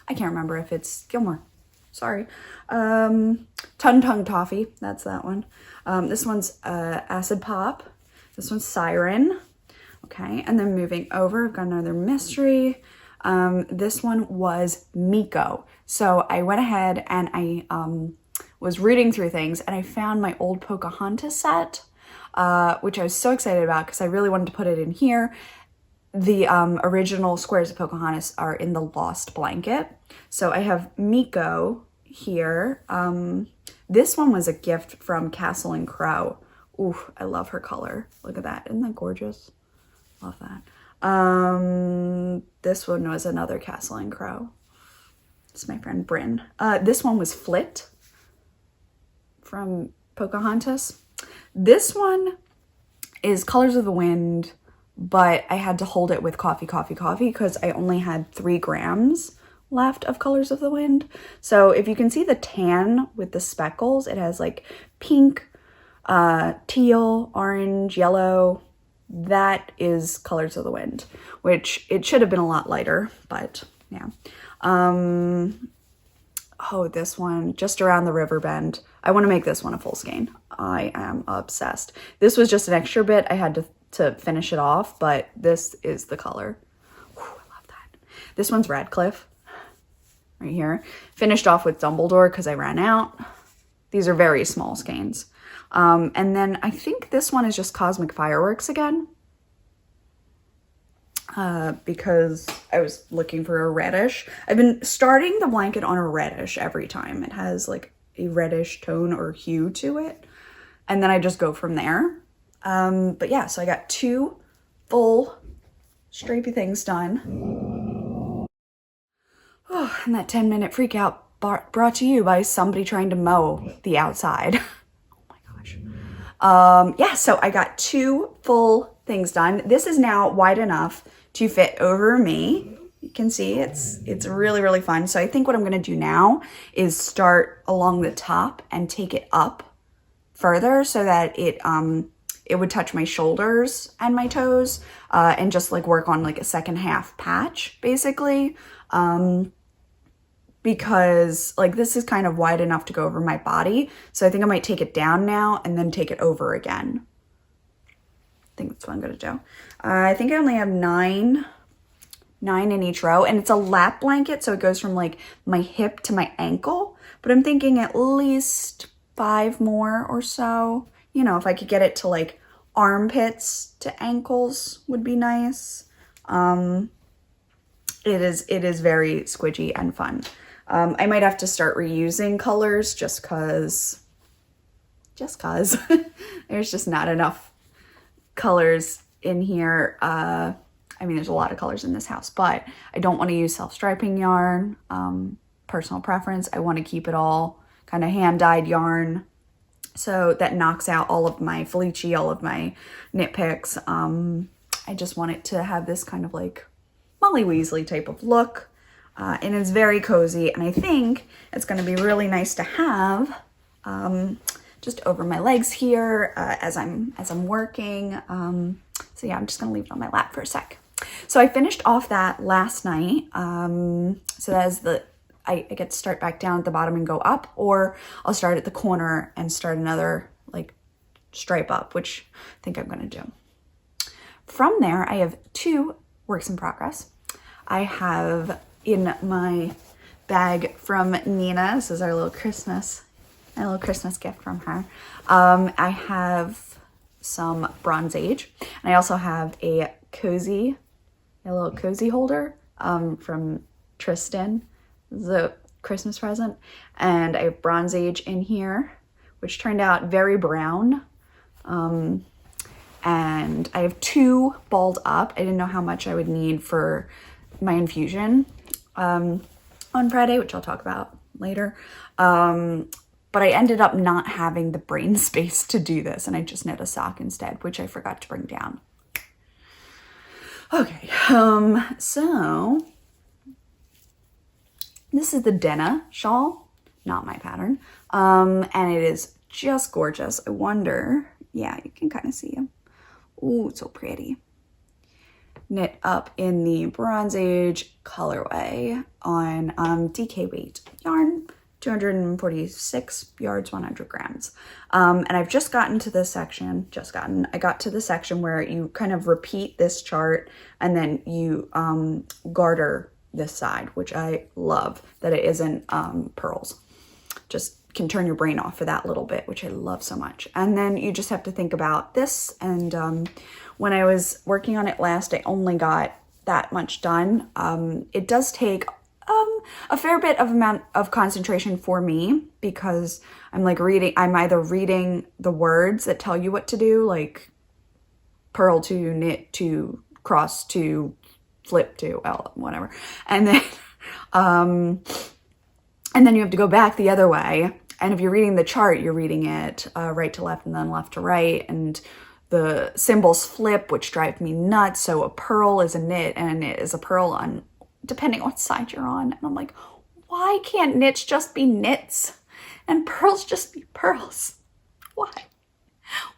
A: I can't remember if it's Gilmore. Sorry. Tung Toffee, that's that one. This one's Acid Pop. This one's Siren. Okay, and then moving over, I've got another mystery. This one was Miko. So I went ahead and I was reading through things and I found my old Pocahontas set, which I was so excited about because I really wanted to put it in here. The original squares of Pocahontas are in the Lost Blanket. So I have Miko here. This one was a gift from Castle and Crow. Ooh, I love her color. Look at that. Isn't that gorgeous? Love that. This one was another Castle and Crow. It's my friend Bryn. This one was Flit from Pocahontas. This one is Colors of the Wind, but I had to hold it with coffee because I only had 3 grams left of Colors of the Wind. So if you can see the tan with the speckles, it has like pink, teal, orange, yellow. That is Colors of the Wind, which it should have been a lot lighter, but yeah. Oh, this one, Just Around the River Bend. I want to make this one a full skein. I am obsessed. This was just an extra bit. I had to finish it off, but this is the color. Whew, I love that. This one's Radcliffe right here. Finished off with Dumbledore because I ran out. These are very small skeins. And then I think this one is just Cosmic Fireworks again. Because I was looking for a reddish. I've been starting the blanket on a reddish every time. It has like a reddish tone or hue to it. And then I just go from there. But yeah, so I got 2 full stripey things done. Oh, and that 10-minute freak out brought to you by somebody trying to mow the outside. Oh my gosh. Yeah, so I got 2 full things done. This is now wide enough to fit over me. You can see it's really, really fun. So I think what I'm gonna do now is start along the top and take it up further so that it would touch my shoulders and my toes, and just like work on like a second half patch basically. Because like this is kind of wide enough to go over my body. So I think I might take it down now and then take it over again. I think that's what I'm gonna do. I think I only have 9 in each row, and it's a lap blanket. So it goes from like my hip to my ankle, but I'm thinking at least 5 more or so. You know, if I could get it to like armpits to ankles would be nice. It is very squidgy and fun. I might have to start reusing colors just cause there's just not enough colors in here. I mean, there's a lot of colors in this house, but I don't want to use self-striping yarn. Personal preference. I want to keep it all kind of hand-dyed yarn. So that knocks out all of my Felici, all of my knit picks. I just want it to have this kind of like Molly Weasley type of look. And it's very cozy, and I think it's going to be really nice to have just over my legs here as I'm working. So yeah, I'm just going to leave it on my lap for a sec. So I finished off that last night. So that is I get to start back down at the bottom and go up, or I'll start at the corner and start another like stripe up, which I think I'm going to do. From there, I have 2 works in progress. I have in my bag from Nina. This is my little Christmas gift from her. I have some Bronze Age, and I also have a little cozy holder from Tristan, the Christmas present, and I have Bronze Age in here, which turned out very brown. And I have 2 balled up. I didn't know how much I would need for my infusion on Friday, which I'll talk about later. But I ended up not having the brain space to do this, and I just knit a sock instead, which I forgot to bring down. Okay, so this is the Denna shawl, not my pattern, and it is just gorgeous. I wonder, yeah, you can kind of see him. Ooh, it's so pretty. Knit up in the Bronze Age colorway on DK weight yarn, 246 yards, 100 grams. And I've just gotten to this section, I got to the section where you kind of repeat this chart and then you garter this side, which I love that it isn't pearls. Just can turn your brain off for that little bit, which I love so much. And then you just have to think about this. And when I was working on it last, I only got that much done. It does take a fair bit of amount of concentration for me, because I'm either reading the words that tell you what to do, like purl to, knit to, cross to, flip to, whatever. And then you have to go back the other way. And if you're reading the chart, you're reading it right to left and then left to right. And the symbols flip, which drive me nuts. So a purl is a knit and a knit is a purl on, depending on what side you're on. And I'm like, why can't knits just be knits and pearls just be pearls? Why?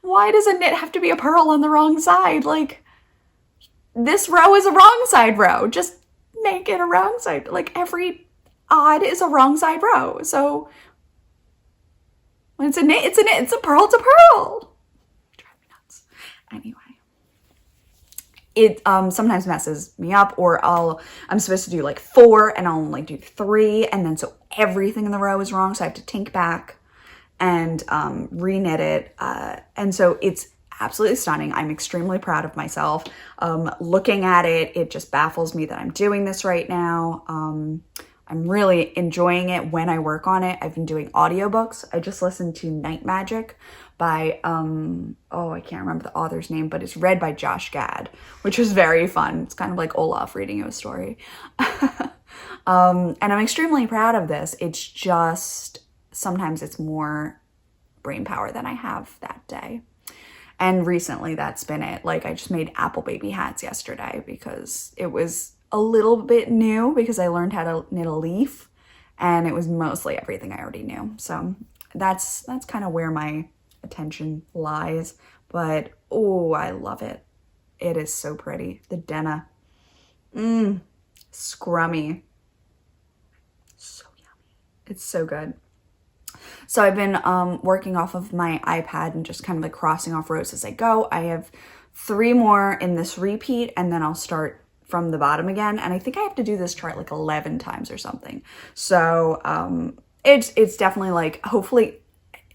A: Why does a knit have to be a purl on the wrong side? Like, this row is a wrong side row. Just make it a wrong side. Like, every odd is a wrong side row. So When it's a knit, it's a knit. It's a pearl, it's a pearl. Drive me nuts. Anyway. It sometimes messes me up, or I'm supposed to do like 4 and I'll only do 3, and then so everything in the row is wrong, so I have to tink back and re-knit it, and so it's absolutely stunning. I'm extremely proud of myself. Looking at it, it just baffles me that I'm doing this right now. I'm really enjoying it when I work on it. I've been doing audiobooks. I just listened to Night Magic by, oh, I can't remember the author's name, but it's read by Josh Gad, which was very fun. It's kind of like Olaf reading you a story. And I'm extremely proud of this. It's just, sometimes it's more brain power than I have that day. And recently that's been it. Like, I just made apple baby hats yesterday because it was a little bit new, because I learned how to knit a leaf, and it was mostly everything I already knew. So that's kind of where my attention lies. But oh, I love it. It is so pretty. The denna. Scrummy. So yummy. It's so good. So I've been working off of my iPad and just kind of like crossing off rows as I go. I have 3 more in this repeat, and then I'll start from the bottom again. And I think I have to do this chart like 11 times or something. So it's definitely like, hopefully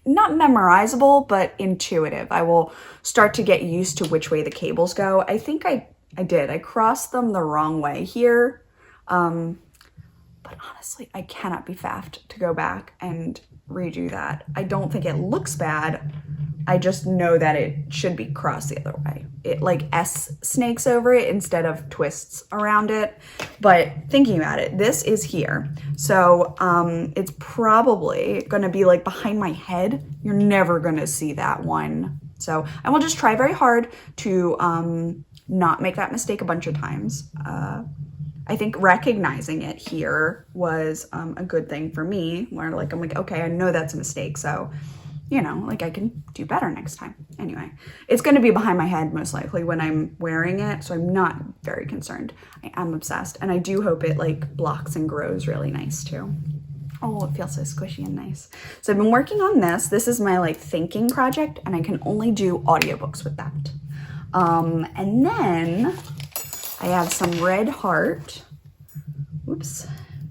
A: not memorizable, but intuitive. I will start to get used to which way the cables go. I think I did. I crossed them the wrong way here. But honestly, I cannot be faffed to go back and redo that. I don't think it looks bad. I just know that it should be crossed the other way. It like S snakes over it instead of twists around it. But thinking about it, this is here. So it's probably gonna be like behind my head. You're never gonna see that one. So I will just try very hard to not make that mistake a bunch of times. I think recognizing it here was a good thing for me, where like, I'm like, okay, I know that's a mistake. So, you know, like I can do better next time. Anyway, it's going to be behind my head most likely when I'm wearing it. So I'm not very concerned. I am obsessed. And I do hope it like blocks and grows really nice too. Oh, it feels so squishy and nice. So I've been working on this. This is my like thinking project, and I can only do audiobooks with that. And then I have some red heart. Oops,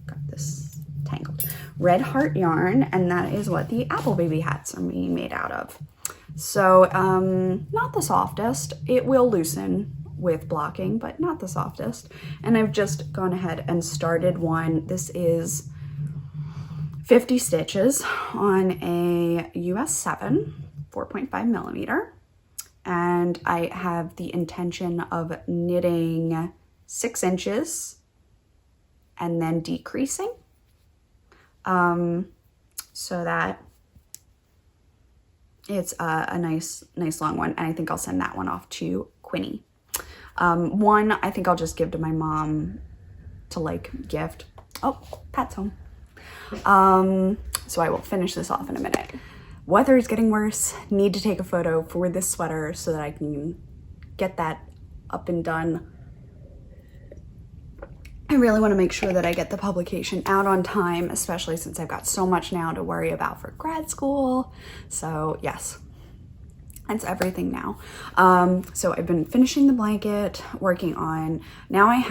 A: got this tangled. Red heart yarn, and that is what the apple baby hats are being made out of. So not the softest. It will loosen with blocking, but not the softest. And I've just gone ahead and started one. This is 50 stitches on a US 7, 4.5 millimeter. And I have the intention of knitting 6 inches and then decreasing, so that it's a nice long one. And I think I'll send that one off to Quinny. One I think I'll just give to my mom to like gift. Oh, Pat's home. So I will finish this off in a minute. Weather is getting worse. Need to take a photo for this sweater so that I can get that up and done. I really want to make sure that I get the publication out on time, especially since I've got so much now to worry about for grad school. So yes, that's everything now. So I've been finishing the blanket, working on, now I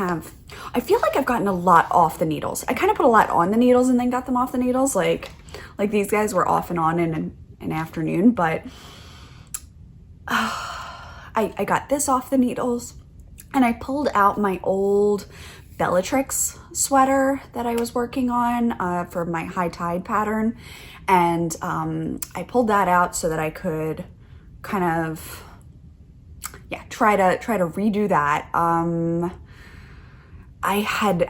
A: feel like I've gotten a lot off the needles. I kind of put a lot on the needles and then got them off the needles. Like these guys were off and on in an afternoon, but I got this off the needles, and I pulled out my old Bellatrix sweater that I was working on for my high tide pattern, and I pulled that out so that I could kind of try to redo that. I had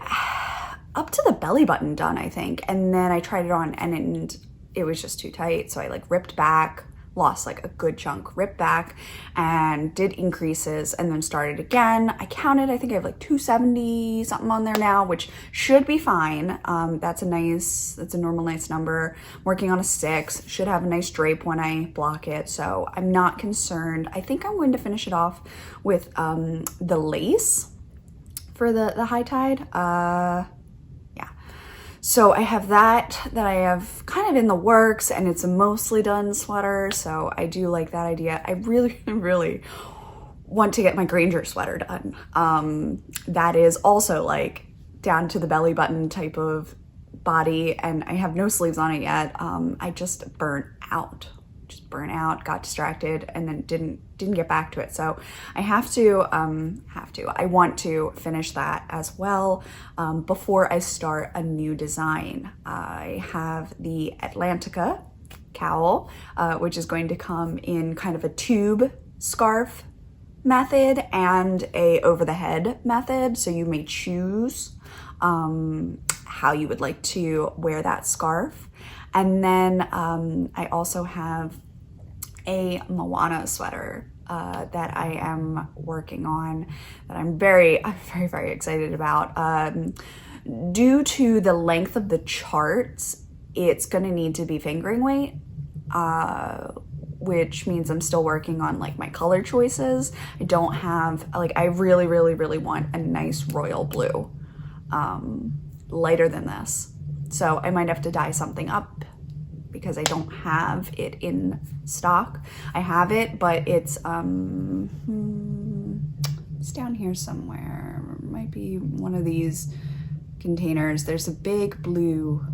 A: up to the belly button done, I think, and then I tried it on and it was just too tight, so I like ripped back, lost like a good chunk, ripped back and did increases, and then started again. I counted, I think I have like 270 something on there now, which should be fine. That's a normal nice number. Working on a 6, should have a nice drape when I block it, so I'm not concerned. I think I'm going to finish it off with the lace for the high tide. So I have that I have kind of in the works, and it's a mostly done sweater, so I do like that idea. I really, really want to get my Granger sweater done. That is also like down to the belly button type of body, and I have no sleeves on it yet. I just burnt out, got distracted, and then didn't get back to it. So I I want to finish that as well before I start a new design. I have the Atlantica cowl, which is going to come in kind of a tube scarf method and a over the head method. So you may choose how you would like to wear that scarf. And then I also have a Moana sweater that I am working on, that I'm very, very excited about. Due to the length of the charts, it's going to need to be fingering weight, which means I'm still working on like my color choices. I don't have, like, I really want a nice royal blue, lighter than this. So I might have to dye something up because I don't have it in stock. I have it, but it's down here somewhere. It might be one of these containers. There's a big blue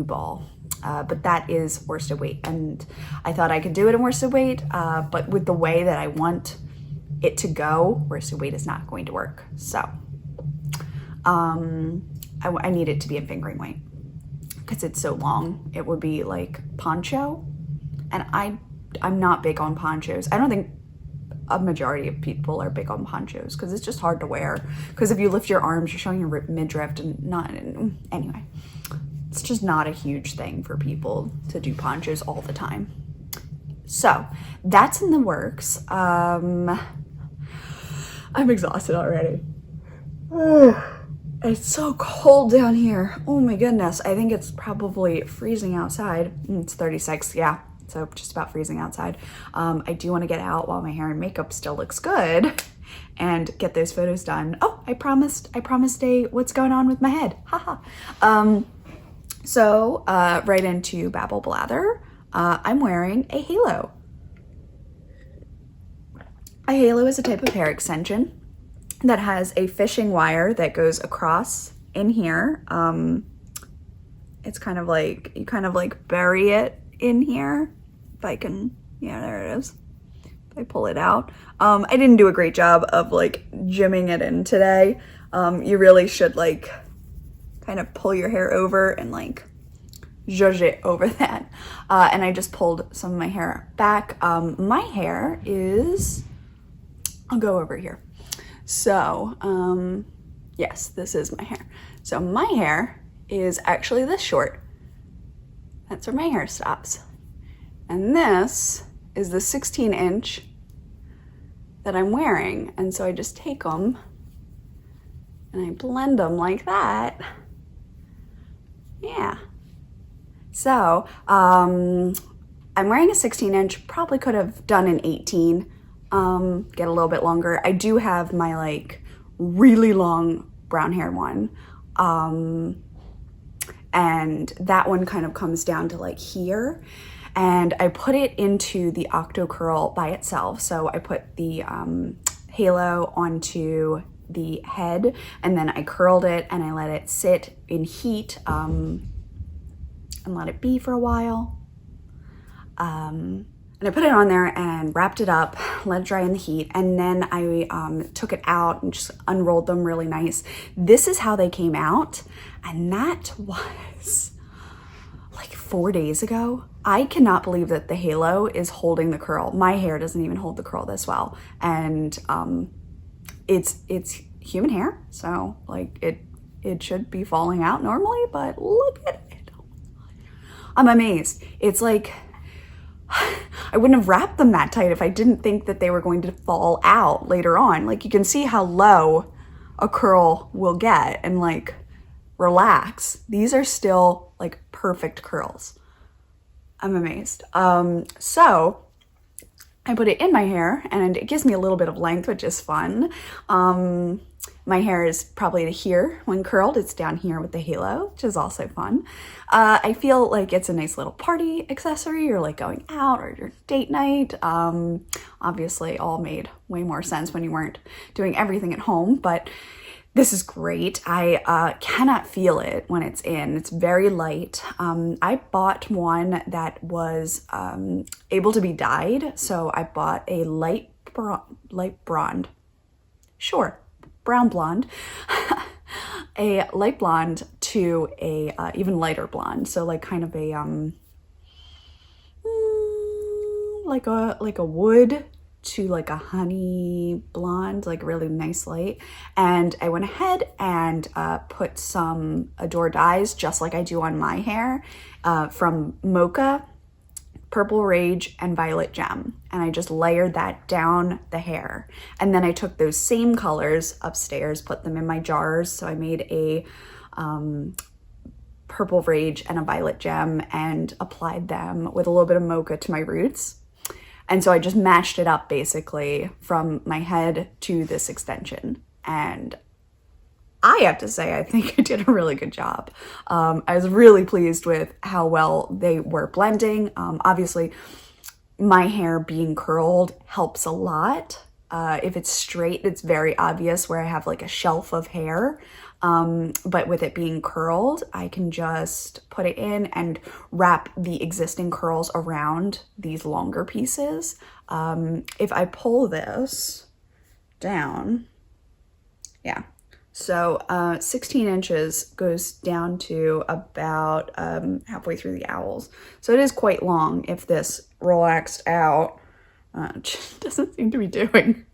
A: ball, but that is worsted weight, and I thought I could do it in worsted weight, but with the way that I want it to go, worsted weight is not going to work. So I need it to be in fingering weight because it's so long. It would be like poncho, and I'm not big on ponchos. I don't think a majority of people are big on ponchos because it's just hard to wear, because if you lift your arms, you're showing your midriff, and not, anyway, it's just not a huge thing for people to do ponchos all the time. So that's in the works. I'm exhausted already. It's so cold down here. Oh my goodness. I think it's probably freezing outside. It's 36, yeah. So just about freezing outside. I do want to get out while my hair and makeup still looks good and get those photos done. Oh, I promised a what's going on with my head. Haha. So right into babble blather. I'm wearing a halo. A halo is a type of hair extension that has a fishing wire that goes across in here. It's kind of like, you kind of like bury it in here. If I can, yeah, there it is. If I pull it out. I didn't do a great job of like jimming it in today. You really should like kind of pull your hair over and like zhuzh it over that. And I just pulled some of my hair back. My hair is, I'll go over here. So, yes, this is my hair. So my hair is actually this short. That's where my hair stops. And this is the 16-inch that I'm wearing. And so I just take them and I blend them like that. Yeah. So, I'm wearing a 16-inch, probably could have done an 18. Get a little bit longer. I do have my like really long brown hair one. And that one kind of comes down to like here. And I put it into the OCTOCURL by itself. So I put the halo onto the head, and then I curled it and I let it sit in heat and let it be for a while. And I put it on there and wrapped it up, let it dry in the heat, and then I took it out and just unrolled them really nice. This is how they came out, and that was like 4 days ago. I cannot believe that the halo is holding the curl. My hair doesn't even hold the curl this well, and it's human hair, so like it should be falling out normally, but look at it. I'm amazed. It's like, I wouldn't have wrapped them that tight if I didn't think that they were going to fall out later on. Like, you can see how low a curl will get and like relax. These are still like perfect curls. I'm amazed. So I put it in my hair and it gives me a little bit of length, which is fun. My hair is probably to here when curled. It's down here with the halo, which is also fun. I feel like it's a nice little party accessory or like going out or your date night. Obviously all made way more sense when you weren't doing everything at home, but this is great. I cannot feel it when it's in. It's very light. I bought one that was able to be dyed, so I bought a light blonde. Sure, brown blonde. A light blonde to a even lighter blonde. So like kind of a like a wood to like a honey blonde, like really nice light. And I went ahead and put some Adore dyes, just like I do on my hair, from Mocha, Purple Rage, and Violet Gem. And I just layered that down the hair. And then I took those same colors upstairs, put them in my jars. So I made a Purple Rage and a Violet Gem and applied them with a little bit of Mocha to my roots. And so I just mashed it up basically from my head to this extension. And I have to say, I think I did a really good job. I was really pleased with how well they were blending. Obviously, my hair being curled helps a lot. If it's straight, it's very obvious where I have like a shelf of hair. But with it being curled, I can just put it in and wrap the existing curls around these longer pieces. If I pull this down, yeah. So 16 inches goes down to about halfway through the owls. So it is quite long if this relaxed out, which doesn't seem to be doing.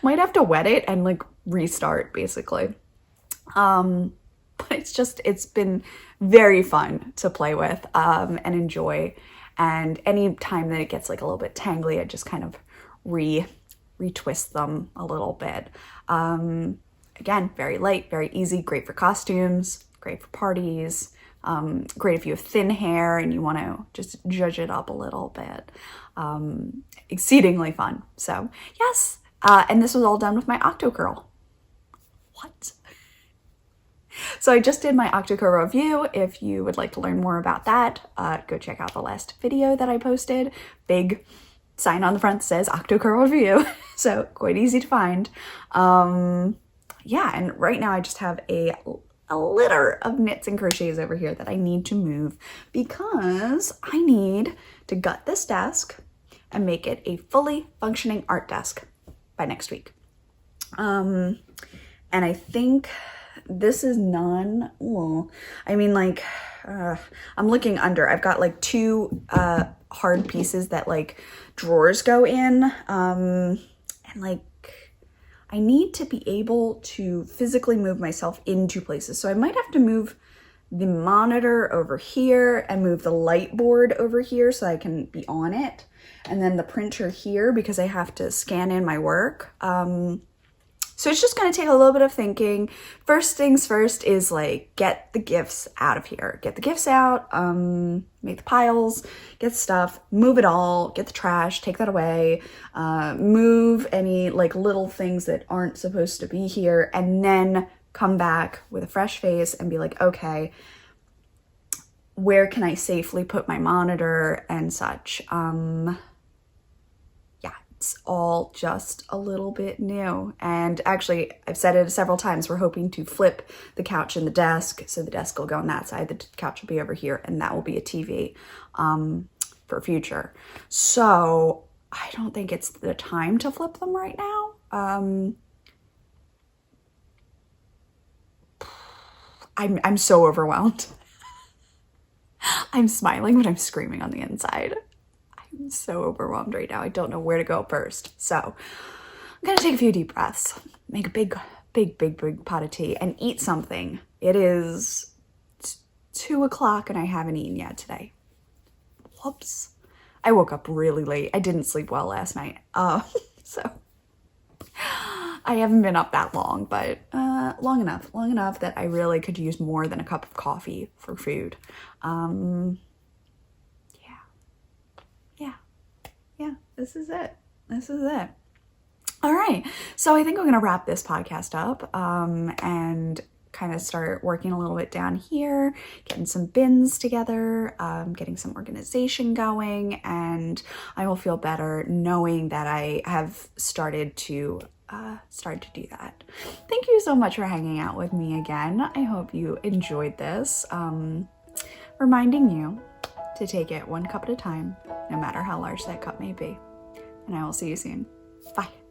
A: Might have to wet it and like restart basically. But it's been very fun to play with and enjoy. And any time that it gets like a little bit tangly, I just kind of retwist them a little bit. Again, very light, very easy, great for costumes, great for parties, great if you have thin hair and you want to just zhuzh it up a little bit. Exceedingly fun. So yes, and this was all done with my OCTOCURL. What? So I just did my OCTOCURL review. If you would like to learn more about that, go check out the last video that I posted. Big sign on the front says OCTOCURL review, so quite easy to find. Yeah, and right now I just have a litter of knits and crochets over here that I need to move because I need to gut this desk and make it a fully functioning art desk by next week. And I think this is none. Well, I mean, like, I'm looking under. I've got like two hard pieces that like drawers go in, and like I need to be able to physically move myself into places. So I might have to move the monitor over here and move the light board over here so I can be on it. And then the printer here because I have to scan in my work. So it's just going to take a little bit of thinking. First things first is like get the gifts out of here. Get the gifts out, make the piles, get stuff, move it all, get the trash, take that away, move any like little things that aren't supposed to be here, and then come back with a fresh face and be like, okay, where can I safely put my monitor and such? It's all just a little bit new. And actually, I've said it several times, we're hoping to flip the couch and the desk. So the desk will go on that side, the couch will be over here, and that will be a TV for future. So I don't think it's the time to flip them right now. I'm so overwhelmed. I'm smiling, but I'm screaming on the inside. I'm so overwhelmed right now. I don't know where to go first. So I'm gonna take a few deep breaths, make a big pot of tea, and eat something. It is 2 o'clock and I haven't eaten yet today. Whoops. I woke up really late. I didn't sleep well last night. So I haven't been up that long, but long enough that I really could use more than a cup of coffee for food. Yeah, this is it. This is it. All right, so I think I'm gonna wrap this podcast up and kind of start working a little bit down here, getting some bins together, getting some organization going, and I will feel better knowing that I have started to do that. Thank you so much for hanging out with me again. I hope you enjoyed this. Reminding you to take it one cup at a time, no matter how large that cup may be. And I will see you soon. Bye.